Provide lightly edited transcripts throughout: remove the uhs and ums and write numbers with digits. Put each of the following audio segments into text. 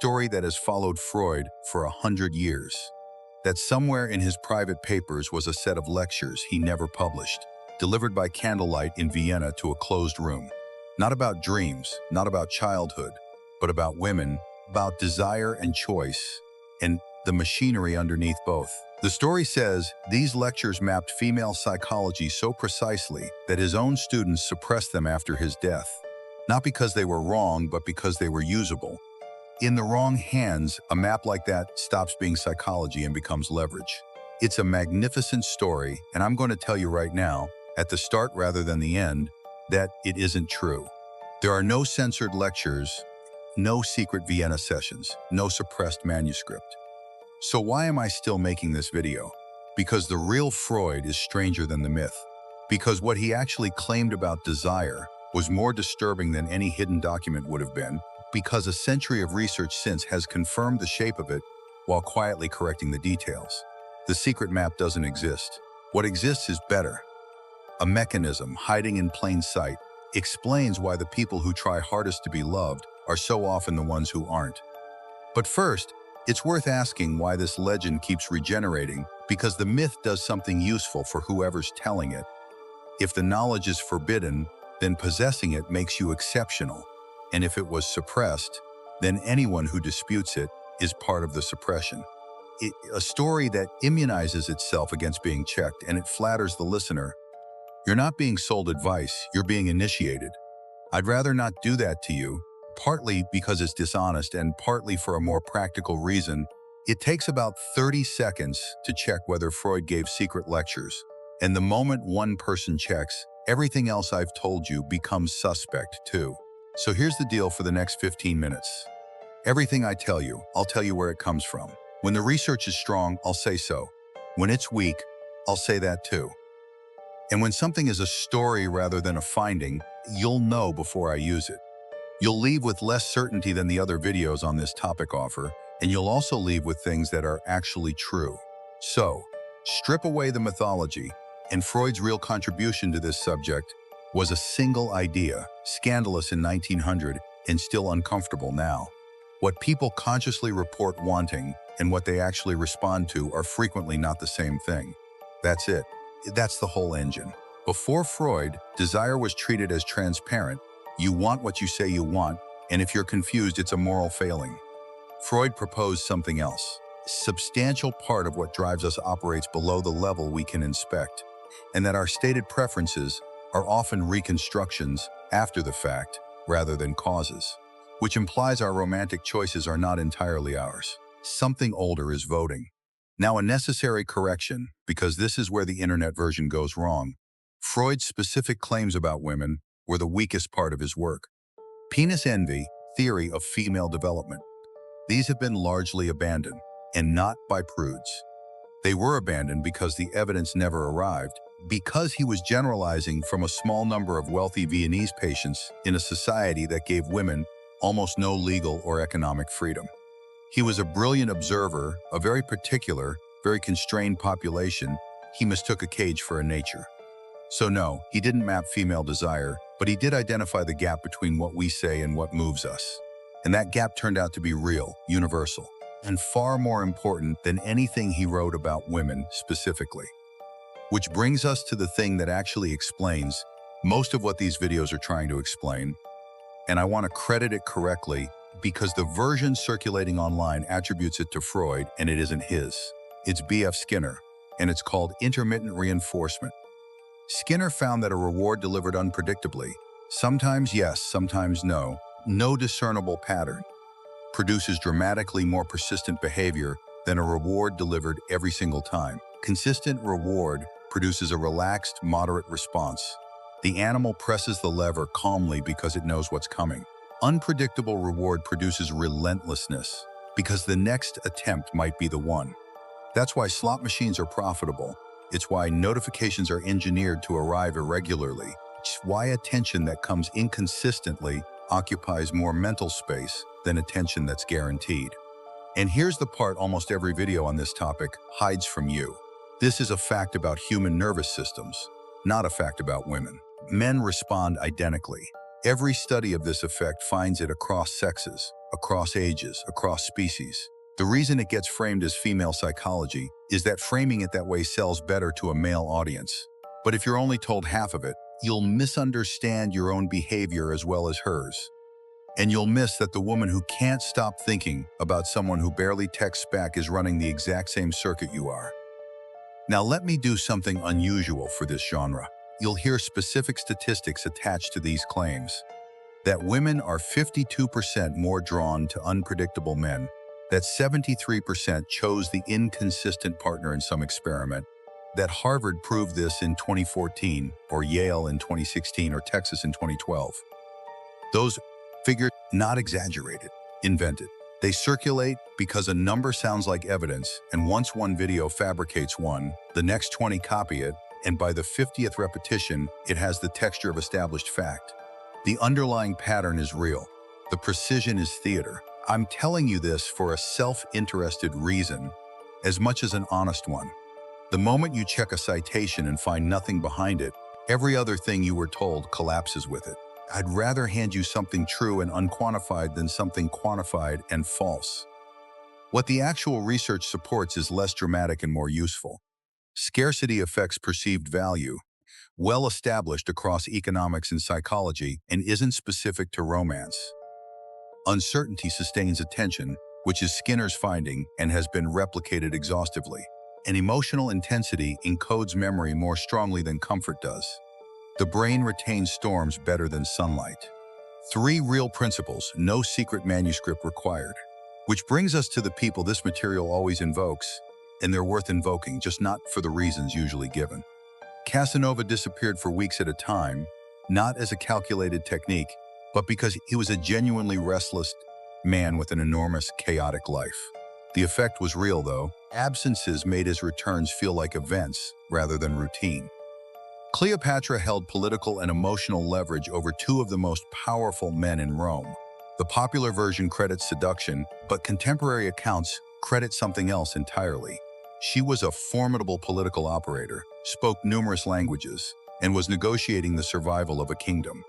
story that has followed Freud for 100 years. That somewhere in his private papers was a set of lectures he never published, delivered by candlelight in Vienna to a closed room. Not about dreams, not about childhood, but about women, about desire and choice, and the machinery underneath both. The story says these lectures mapped female psychology so precisely that his own students suppressed them after his death. Not because they were wrong, but because they were usable. In the wrong hands, a map like that stops being psychology and becomes leverage. It's a magnificent story, and I'm going to tell you right now, at the start rather than the end, that it isn't true. There are no censored lectures, no secret Vienna sessions, no suppressed manuscript. So why am I still making this video? Because the real Freud is stranger than the myth. Because what he actually claimed about desire was more disturbing than any hidden document would have been, because a century of research since has confirmed the shape of it while quietly correcting the details. The secret map doesn't exist. What exists is better. A mechanism hiding in plain sight explains why the people who try hardest to be loved are so often the ones who aren't. But first, it's worth asking why this legend keeps regenerating, because the myth does something useful for whoever's telling it. If the knowledge is forbidden, then possessing it makes you exceptional. And if it was suppressed, then anyone who disputes it is part of the suppression. A story that immunizes itself against being checked, and it flatters the listener. You're not being sold advice, you're being initiated. I'd rather not do that to you, partly because it's dishonest and partly for a more practical reason. It takes about 30 seconds to check whether Freud gave secret lectures. And the moment one person checks, everything else I've told you becomes suspect too. So here's the deal for the next 15 minutes. Everything I tell you, I'll tell you where it comes from. When the research is strong, I'll say so. When it's weak, I'll say that too. And when something is a story rather than a finding, you'll know before I use it. You'll leave with less certainty than the other videos on this topic offer, and you'll also leave with things that are actually true. So, strip away the mythology, and Freud's real contribution to this subject was a single idea, scandalous in 1900 and still uncomfortable now. What people consciously report wanting and what they actually respond to are frequently not the same thing. That's it. That's the whole engine. Before Freud, desire was treated as transparent. You want what you say you want, and if you're confused, it's a moral failing. Freud proposed something else. A substantial part of what drives us operates below the level we can inspect, and that our stated preferences are often reconstructions after the fact rather than causes, which implies our romantic choices are not entirely ours. Something older is voting. Now, a necessary correction, because this is where the internet version goes wrong. Freud's specific claims about women were the weakest part of his work. Penis envy, theory of female development. These have been largely abandoned, and not by prudes. They were abandoned because the evidence never arrived, because he was generalizing from a small number of wealthy Viennese patients in a society that gave women almost no legal or economic freedom. He was a brilliant observer, a very particular, very constrained population. He mistook a cage for a nature. So no, he didn't map female desire, but he did identify the gap between what we say and what moves us. And that gap turned out to be real, universal, and far more important than anything he wrote about women specifically. Which brings us to the thing that actually explains most of what these videos are trying to explain. And I want to credit it correctly because the version circulating online attributes it to Freud and it isn't his. It's B.F. Skinner, and it's called intermittent reinforcement. Skinner found that a reward delivered unpredictably, sometimes yes, sometimes no discernible pattern, produces dramatically more persistent behavior than a reward delivered every single time. Consistent reward produces a relaxed, moderate response. The animal presses the lever calmly because it knows what's coming. Unpredictable reward produces relentlessness because the next attempt might be the one. That's why slot machines are profitable. It's why notifications are engineered to arrive irregularly. It's why attention that comes inconsistently occupies more mental space than attention that's guaranteed. And here's the part almost every video on this topic hides from you. This is a fact about human nervous systems, not a fact about women. Men respond identically. Every study of this effect finds it across sexes. across ages, across species. The reason it gets framed as female psychology is that framing it that way sells better to a male audience. But if you're only told half of it, you'll misunderstand your own behavior as well as hers. And you'll miss that the woman who can't stop thinking about someone who barely texts back is running the exact same circuit you are. Now let me do something unusual for this genre. You'll hear specific statistics attached to these claims. That women are 52% more drawn to unpredictable men, that 73% chose the inconsistent partner in some experiment, that Harvard proved this in 2014, or Yale in 2016, or Texas in 2012. Those figures, not exaggerated, invented. They circulate because a number sounds like evidence, and once one video fabricates one, the next 20 copy it, and by the 50th repetition, it has the texture of established fact. The underlying pattern is real. The precision is theater. I'm telling you this for a self-interested reason, as much as an honest one. The moment you check a citation and find nothing behind it, every other thing you were told collapses with it. I'd rather hand you something true and unquantified than something quantified and false. What the actual research supports is less dramatic and more useful. Scarcity affects perceived value, well established across economics and psychology, and isn't specific to romance. Uncertainty sustains attention, which is Skinner's finding and has been replicated exhaustively. And emotional intensity encodes memory more strongly than comfort does. The brain retains storms better than sunlight. 3 real principles, no secret manuscript required. Which brings us to the people this material always invokes, and they're worth invoking, just not for the reasons usually given. Casanova disappeared for weeks at a time, not as a calculated technique, but because he was a genuinely restless man with an enormous, chaotic life. The effect was real, though. Absences made his returns feel like events rather than routine. Cleopatra held political and emotional leverage over 2 of the most powerful men in Rome. The popular version credits seduction, but contemporary accounts credit something else entirely. She was a formidable political operator, spoke numerous languages, and was negotiating the survival of a kingdom.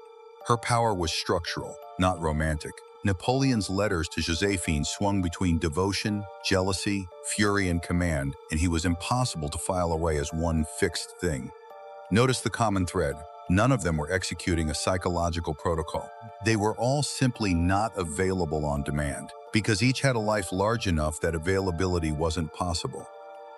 Her power was structural, not romantic. Napoleon's letters to Josephine swung between devotion, jealousy, fury, and command, and he was impossible to file away as one fixed thing. Notice the common thread. None of them were executing a psychological protocol. They were all simply not available on demand, because each had a life large enough that availability wasn't possible.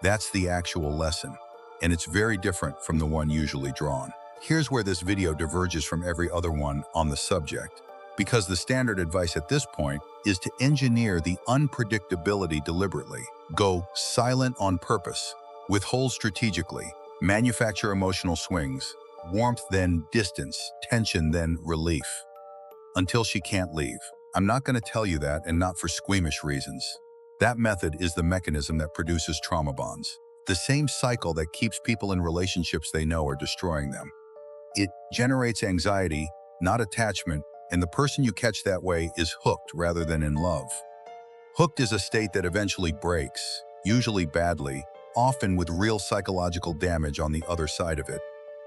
That's the actual lesson, and it's very different from the one usually drawn. Here's where this video diverges from every other one on the subject, because the standard advice at this point is to engineer the unpredictability deliberately. Go silent on purpose, withhold strategically, manufacture emotional swings, warmth then distance, tension then relief, until she can't leave. I'm not going to tell you that, and not for squeamish reasons. That method is the mechanism that produces trauma bonds, the same cycle that keeps people in relationships they know are destroying them. It generates anxiety, not attachment, and the person you catch that way is hooked rather than in love. Hooked is a state that eventually breaks, usually badly, often with real psychological damage on the other side of it.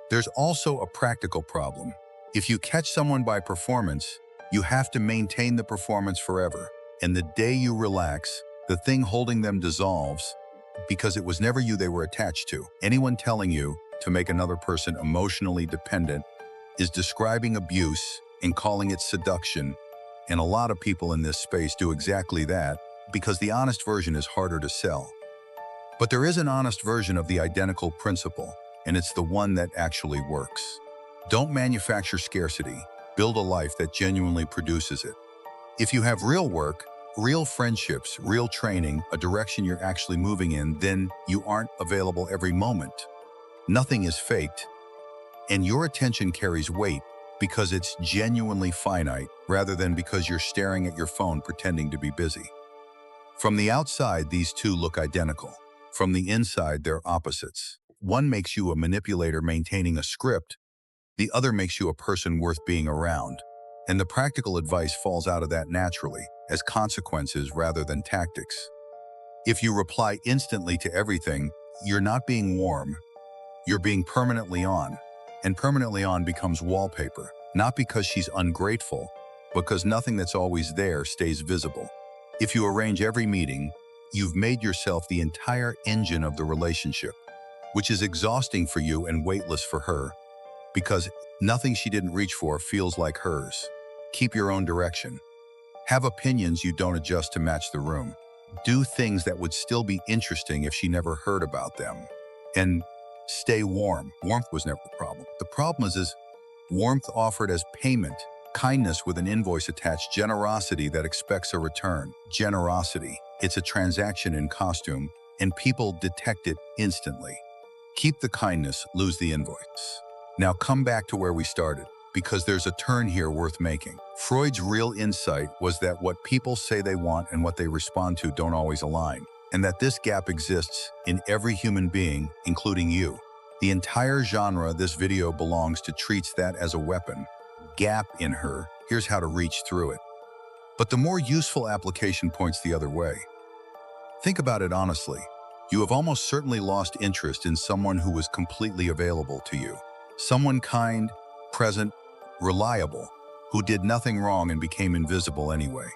There's also a practical problem. If you catch someone by performance, you have to maintain the performance forever. And the day you relax, the thing holding them dissolves because it was never you they were attached to. Anyone telling you to make another person emotionally dependent is describing abuse and calling it seduction. And a lot of people in this space do exactly that because the honest version is harder to sell. But there is an honest version of the identical principle, and it's the one that actually works. Don't manufacture scarcity. Build a life that genuinely produces it. If you have real work, real friendships, real training, a direction you're actually moving in, then you aren't available every moment. Nothing is faked, and your attention carries weight because it's genuinely finite rather than because you're staring at your phone pretending to be busy. From the outside, these two look identical. From the inside, they're opposites. One makes you a manipulator maintaining a script. The other makes you a person worth being around. And the practical advice falls out of that naturally, as consequences rather than tactics. If you reply instantly to everything, you're not being warm. You're being permanently on. And permanently on becomes wallpaper, not because she's ungrateful, because nothing that's always there stays visible. If you arrange every meeting, you've made yourself the entire engine of the relationship, which is exhausting for you and weightless for her, because nothing she didn't reach for feels like hers. Keep your own direction. Have opinions you don't adjust to match the room. Do things that would still be interesting if she never heard about them. And stay warm. Warmth was never the problem. The problem is warmth offered as payment, kindness with an invoice attached, generosity that expects a return. Generosity. It's a transaction in costume, and people detect it instantly. Keep the kindness, lose the invoice. Now come back to where we started, because there's a turn here worth making. Freud's real insight was that what people say they want and what they respond to don't always align, and that this gap exists in every human being, including you. The entire genre this video belongs to treats that as a weapon. Gap in her, here's how to reach through it. But the more useful application points the other way. Think about it honestly. You have almost certainly lost interest in someone who was completely available to you. Someone kind, present, reliable, who did nothing wrong and became invisible anyway.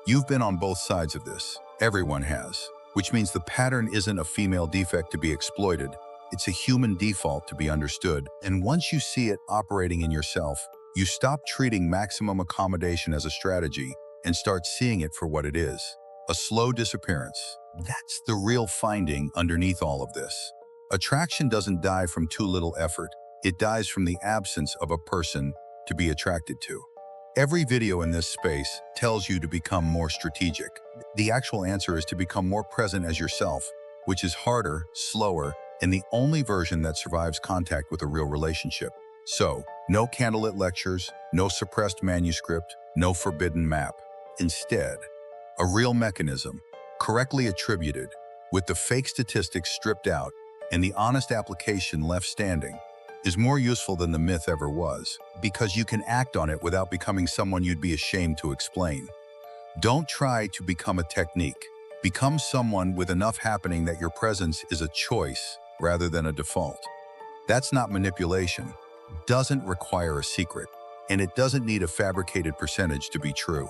You've been on both sides of this. Everyone has. Which means the pattern isn't a female defect to be exploited. It's a human default to be understood. And once you see it operating in yourself, you stop treating maximum accommodation as a strategy and start seeing it for what it is. A slow disappearance. That's the real finding underneath all of this. Attraction doesn't die from too little effort. It dies from the absence of a person to be attracted to. Every video in this space tells you to become more strategic. The actual answer is to become more present as yourself, which is harder, slower, and the only version that survives contact with a real relationship. So, no candlelit lectures, no suppressed manuscript, no forbidden map. Instead, a real mechanism, correctly attributed, with the fake statistics stripped out and the honest application left standing, is more useful than the myth ever was, because you can act on it without becoming someone you'd be ashamed to explain. Don't try to become a technique. Become someone with enough happening that your presence is a choice rather than a default. That's not manipulation, doesn't require a secret, and it doesn't need a fabricated percentage to be true.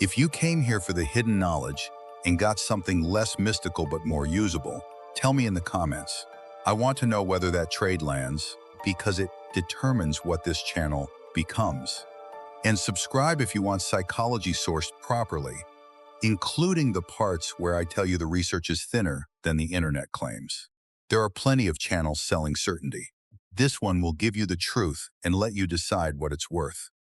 If you came here for the hidden knowledge and got something less mystical but more usable, tell me in the comments. I want to know whether that trade lands, because it determines what this channel becomes. And subscribe if you want psychology sourced properly, including the parts where I tell you the research is thinner than the internet claims. There are plenty of channels selling certainty. This one will give you the truth and let you decide what it's worth.